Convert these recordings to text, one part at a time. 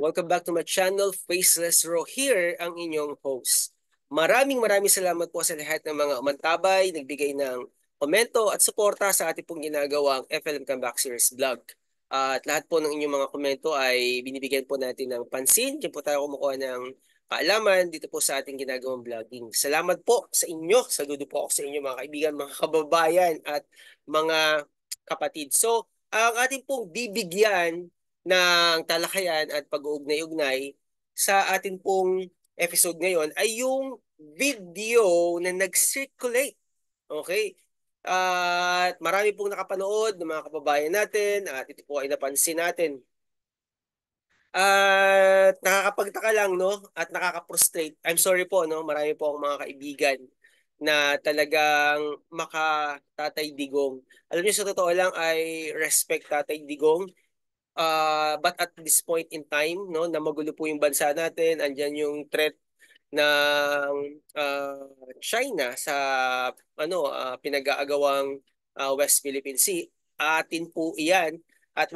Welcome back to my channel, Faceless Ro here, ang inyong host. Maraming salamat po sa lahat ng mga umantabay, nagbigay ng komento at suporta sa ating pong ginagawang FLM Comeback Series vlog. At lahat po ng inyong mga komento ay binibigyan po natin ng pansin. Diyan po tayo kumukuha ng kaalaman dito po sa ating ginagawang vlogging. Salamat po sa inyo. Saludo po ako sa inyo mga kaibigan, mga kababayan at mga kapatid. So, ang ating pong bibigyan ng talakayan at pag-uugnay-ugnay sa atin pong episode ngayon ay yung video na nag-circulate. Okay? At marami pong nakapanood ng mga kababayan natin at ito po ay napansin natin. At nakakapagtaka lang, no? At nakaka-frustrate. I'm sorry po, no? Marami po akong mga kaibigan na talagang maka-Tatay Digong. Alam niyo, sa totoo lang ay respect Tatay Digong. But at this point in time, no, na magulo po yung bansa natin, andyan yung threat ng China sa pinag-aagawang West Philippine Sea. Atin po iyan at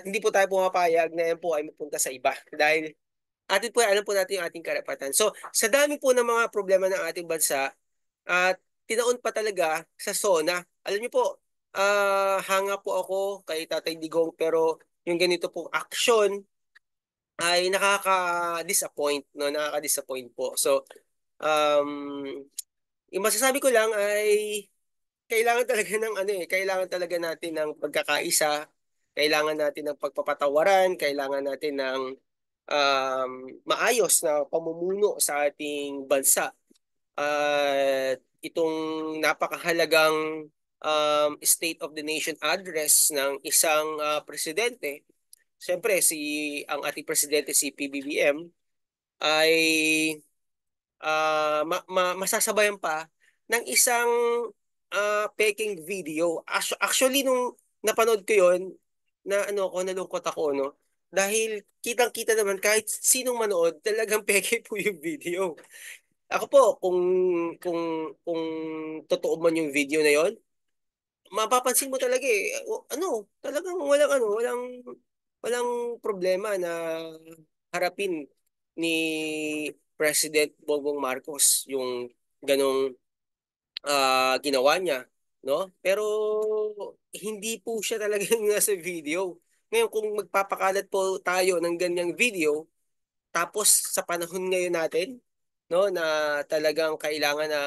hindi po tayo pumapayag na yan po ay mapunta sa iba dahil atin po alam po natin yung ating karapatan. So, sa dami po ng mga problema ng ating bansa at tinaon pa talaga sa SONA. Alam niyo po, hanga po ako kay Tatay Digong pero yung ganito pong action ay nakaka-disappoint, no? Nakaka-disappoint po. So, yung masasabi ko lang ay kailangan talaga ng kailangan talaga natin ng pagkakaisa, kailangan natin ng pagpapatawaran, kailangan natin ng maayos na pamumuno sa ating bansa. At itong napakahalagang State of the Nation address ng isang presidente, siyempre ang ating presidente si PBBM ay masasabayan pa ng isang peking video. Actually, nung napanood ko yon nalungkot ako, no? Dahil kitang-kita naman kahit sinong manood, talagang peke po yung video. Ako po, kung totoo man yung video na yon, mapapansin mo talaga talagang walang problema na harapin ni President Bongbong Marcos yung ganong ginawa niya, no? Pero hindi po siya talaga yung nasa video. Ngayon, kung magpapakalat po tayo ng ganyang video, tapos sa panahon ngayon natin, no, na talagang kailangan na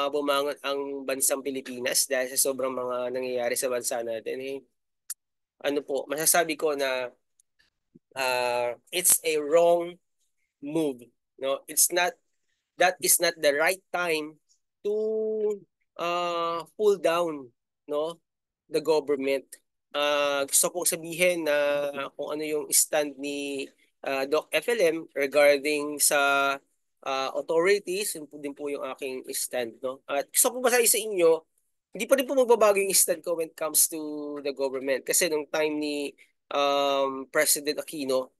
bumangon ang bansang Pilipinas dahil sa sobrang mga nangyayari sa bansa natin, masasabi ko na it's a wrong move, no? That is not the right time to pull down, no, the government. Gusto kong sabihin na kung ano yung stand ni Doc FLM regarding sa authorities, yun po din po yung aking stand, no? At gusto ko basahin sa inyo, hindi pa rin po magbabago yung stand ko when it comes to the government. Kasi nung time ni President Aquino,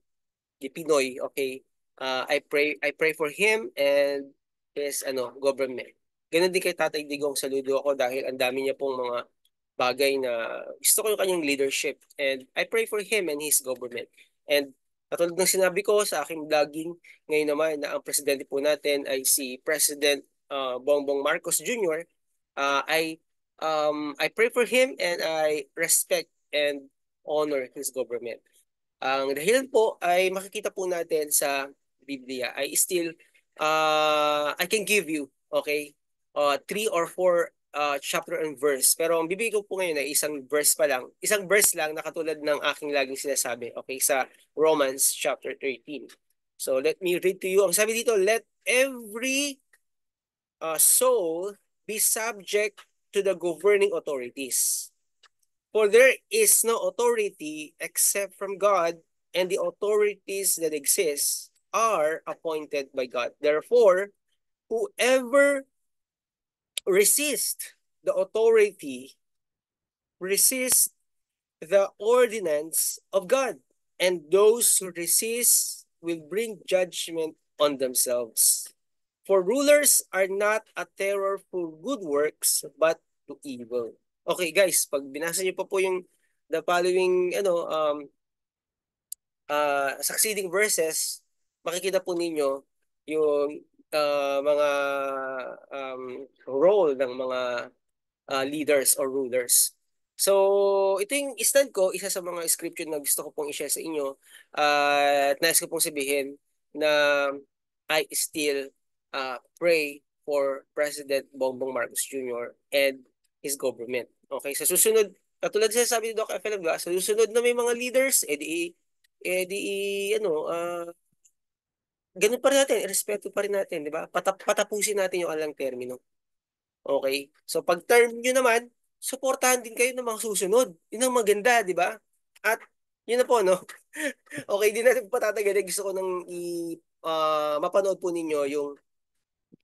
ni Pinoy, okay, I pray for him and his government. Ganun din kay Tatay Digong, saludo ako dahil ang dami niya pong mga bagay na gusto ko yung kanyang leadership and I pray for him and his government. And katulad ng sinabi ko sa aking vlogging, ngayon naman na ang presidente po natin ay si President Bongbong Marcos Jr. I pray for him and I respect and honor his government. Ang dahilan po ay makikita po natin sa Biblia ay still I can give you, okay, three or four chapter and verse. Pero ang bibigay ko po ngayon ay isang verse lang na katulad ng aking laging sinasabi, okay, sa Romans chapter 13. So let me read to you. Ang sabi dito, let every soul be subject to the governing authorities. For there is no authority except from God, and the authorities that exist are appointed by God. Therefore, whoever resists the authority resists the ordinance of God, and those who resist will bring judgment on themselves. For rulers are not a terror for good works, but to evil. Okay guys, pag binasa niyo pa po yung the following succeeding verses, makikita po ninyo yung mga role ng mga leaders or rulers. So, ito yung stand ko, isa sa mga scripture na gusto ko pong i-share sa inyo. At nais ko pong sabihin na I still pray for President Bongbong Marcos Jr. and his government. Okay, sa susunod, katulad sa sabi ni Doc FLM, sa susunod na may mga leaders, ano, ganun pa rin natin, irespeto pa rin natin, di ba? Patapusin natin yung alang termino. Okay? So pag term nyo naman, suportahan din kayo ng mga susunod. Yun ang maganda, di ba? At yun na po, no? Okay, di natin patatagalin. Gusto ko nang mapanood po ninyo yung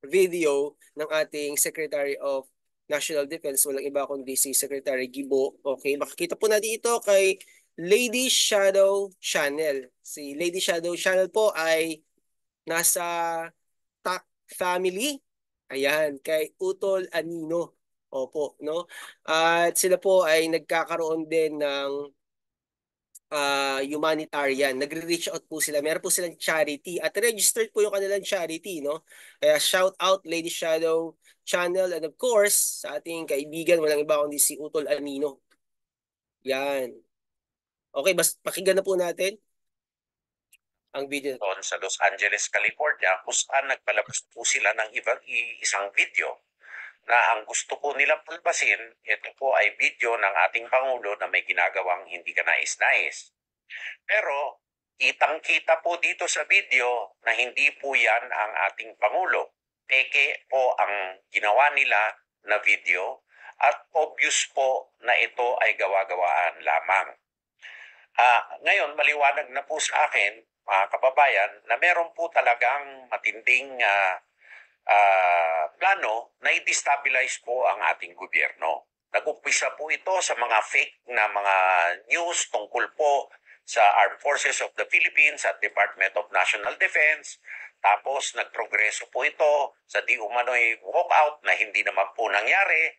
video ng ating Secretary of National Defense. Walang iba kundi si Secretary Gibo. Okay, makikita po natin ito kay Lady Shadow Channel. Si Lady Shadow Channel po ay nasa Tak family. Ayan, kay Utol Anino. Opo, no? At sila po ay nagkakaroon din ng humanitarian. Nagre-reach out po sila. Meron po silang charity at registered po yung kanilang charity, no? Kaya shout out Lady Shadow Channel and of course sa ating kaibigan, walang iba kundi si Utol Anino. Yan. Okay, pakinggan na po natin ang video. Doon sa Los Angeles, California, kung saan nagpalabas po sila ng isang video na ang gusto po nilang palpasin, ito po ay video ng ating Pangulo na may ginagawang hindi ka nais-nais. Pero kitang-kita po dito sa video na hindi po yan ang ating Pangulo. Peke po ang ginawa nila na video at obvious po na ito ay gawa-gawaan lamang. Ngayon, maliwanag na po sa akin, mga kababayan, na meron po talagang matinding plano na i-destabilize po ang ating gobyerno. Nag-umpisa po ito sa mga fake na mga news tungkol po sa Armed Forces of the Philippines at Department of National Defense. Tapos nagprogreso po ito sa di umano'y walkout na hindi naman po nangyari.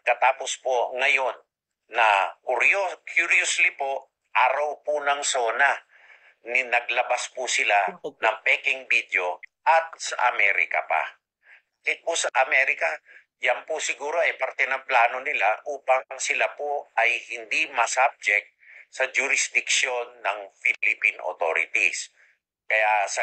Katapos po ngayon na curiously po, araw po ng SONA, naglabas po sila ng peking video at sa Amerika pa. Kahit po sa Amerika, yan po siguro ay parte ng plano nila upang sila po ay hindi masubject sa jurisdiction ng Philippine authorities. Kaya sa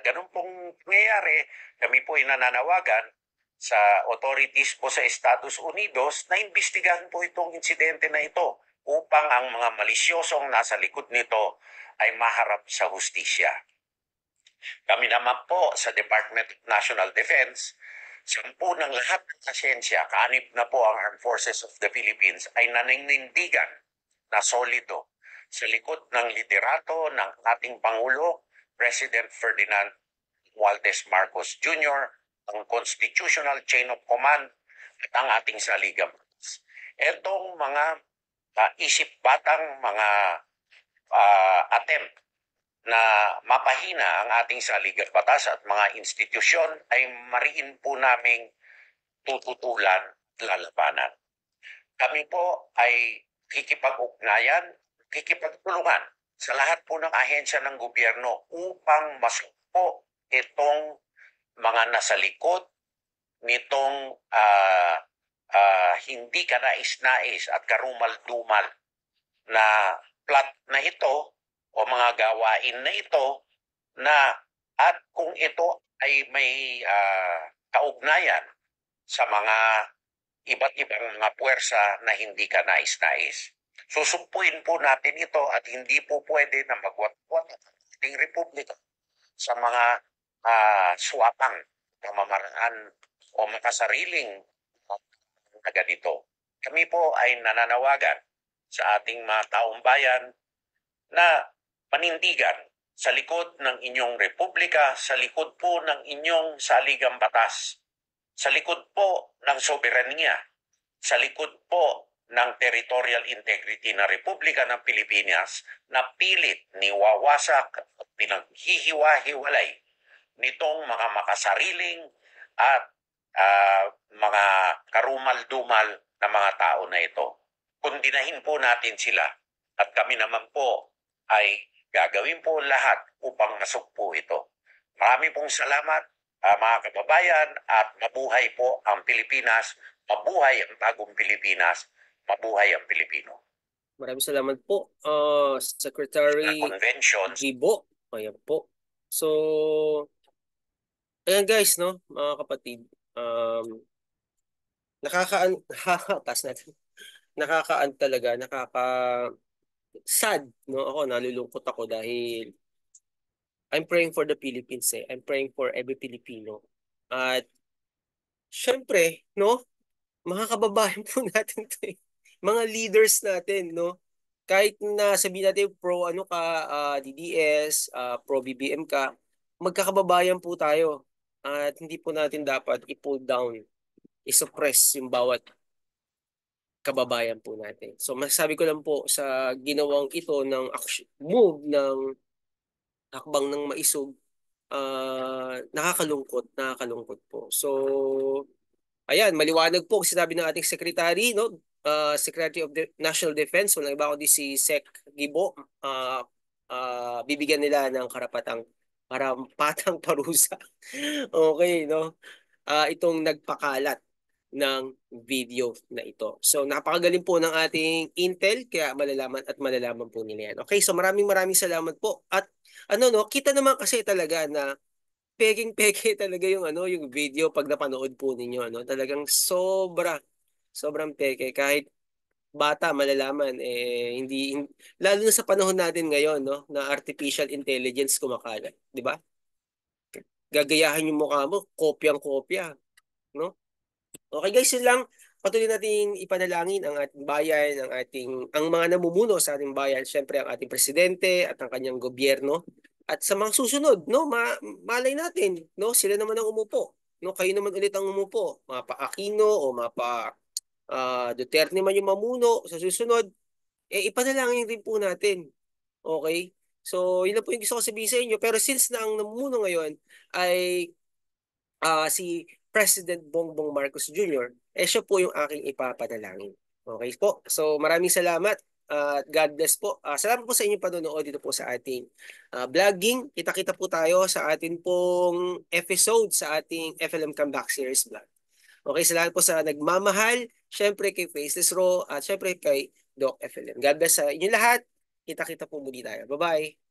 ganun pong nangyayari, kami po ay nananawagan sa authorities po sa Estados Unidos na imbestigahan po itong insidente na ito upang ang mga malisyosong nasa likod nito ay maharap sa hustisya. Kami naman po sa Department of National Defense, sampu ng lahat ng asensya, kaanib na po ang Armed Forces of the Philippines ay naninindigan na solido sa likod ng liderato ng ating Pangulo, President Ferdinand Waldes Marcos Jr., ang constitutional chain of command at ang ating saligang. Etong mga isip batang mga attempt na mapahina ang ating saligang batas at mga institusyon ay mariin po naming tututulan at lalabanan. Kami po ay kikipag-ugnayan, kikipagtulungan sa lahat po ng ahensya ng gobyerno upang masugpo itong mga nasa likod nitong hindi ka nais-nais at karumal-dumal na plot na ito o mga gawain na ito na at kung ito ay may kaugnayan sa mga iba't ibang mga puwersa na hindi ka nais-nais. Susumpuin po natin ito at hindi po pwede na magwat-wat ang ating republika sa mga swapang pamamaraan o makasariling na ganito. Kami po ay nananawagan sa ating mga taong bayan na panindigan sa likod ng inyong republika, sa likod po ng inyong saligang batas, sa likod po ng soberanya, sa likod po ng territorial integrity na Republika ng Pilipinas na pilit niwawasak at pinaghihiwa-hiwalay nitong mga makasariling at mga karumal-dumal na mga tao na ito. Kundinahin po natin sila at kami naman po ay gagawin po lahat upang masugpo ito. Marami pong salamat, mga kababayan, at mabuhay po ang Pilipinas, mabuhay ang bagong Pilipinas, mabuhay ang Pilipino. Maraming salamat po, Na Secretary conventions. Gibo. Ayan po. So, ayan guys, no, mga kapatid. Nakaka-pass natin. Nakaka-an talaga, nakaka-sad, no? Ako, nalulungkot ako dahil I'm praying for the Philippines eh. I'm praying for every Filipino. At syempre, no, mga kababayan po natin to eh. Mga leaders natin, no? Kahit na sabihin natin pro ano ka, DDS, pro BBM ka, magkakababayan po tayo. At hindi po natin dapat i-pull down, i-suppress yung bawat kababayan po natin. So masasabi ko lang po sa ginawang ito ng move ng hakbang ng maisog, nakakalungkot po. So ayan, maliwanag po sinabi ng ating secretary, no? Secretary of the National Defense, walang iba kundi si Sec Gibo. Bibigyan nila ng karampatang parusa. Okay, no? Itong nagpakalat ng video na ito. So napakagaling po ng ating Intel, kaya malalaman at malalaman po nila yan. Okay, so maraming salamat po. At ano no, kita naman kasi talaga na peking-peke talaga yung ano, yung video pag napanood po ninyo ano. Talagang sobrang peke kahit bata malalaman lalo na sa panahon natin ngayon no, na artificial intelligence kumakalat, di ba? Gagayahin yung mukha mo, kopyang-kopya, no? Okay guys, yun lang. Patuloy natin ipanalangin ang ating bayan, ang mga namumuno sa ating bayan, syempre ang ating presidente at ang kanyang gobyerno. At sa mga susunod, no, malay natin, no, sila naman ang umupo. No, kayo naman ulit ang umupo. Mapa Aquino o mapa Duterte man yung mamuno sa susunod, ipanalangin din po natin. Okay? So, yun lang po yung gusto ko sabihin sa inyo. Pero since na ang namumuno ngayon ay si President Bongbong Marcos Jr., siya po yung aking ipapanalangin. Okay po? So maraming salamat. God bless po. Salamat po sa inyong panonood dito po sa ating vlogging. Kita-kita po tayo sa ating pong episode sa ating FLM Comeback Series vlog. Okay, salamat po sa nagmamahal. Syempre kay Faceless Raw at syempre kay Doc FLM. God bless sa inyo lahat. Kita-kita po muli tayo. Bye-bye.